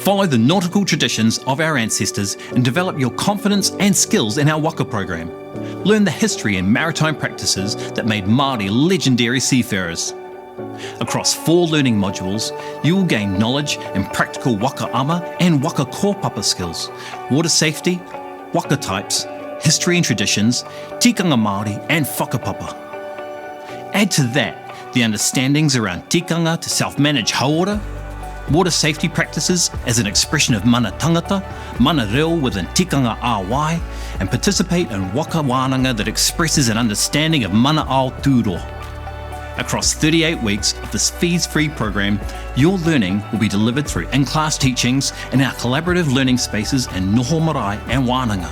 Follow the nautical traditions of our ancestors and develop your confidence and skills in our Waka program. Learn the history and maritime practices that made Māori legendary seafarers. Across 4 learning modules, you will gain knowledge and practical whakapapa and Waka kōpapa skills, water safety, Waka types, history and traditions, Tikanga Māori and whakapapa. Add to that the understandings around tikanga to self-manage hauora, water safety practices as an expression of mana tangata, mana reo within tikanga āwai, and participate in waka wānanga that expresses an understanding of mana ao tūro. Across 38 weeks of this fees-free program, your learning will be delivered through in-class teachings in our collaborative learning spaces in Noho Marae and Wānanga.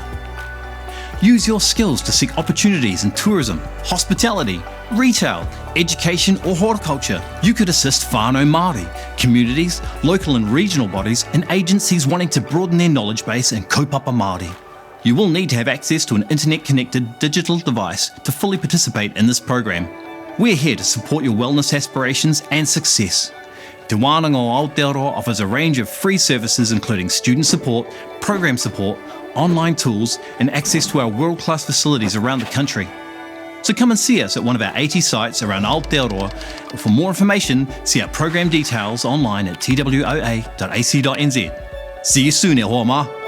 Use your skills to seek opportunities in tourism, hospitality, retail, education or horticulture. You could assist whānau Māori, communities, local and regional bodies and agencies wanting to broaden their knowledge base in kōpapa Māori. You will need to have access to an internet-connected digital device to fully participate in this program. We're here to support your wellness aspirations and success. Te Wānanga o Aotearoa offers a range of free services including student support, program support, online tools and access to our world-class facilities around the country. So come and see us at one of our 80 sites around Aotearoa. For more information, see our program details online at twoa.ac.nz. See you soon, e hoa ma.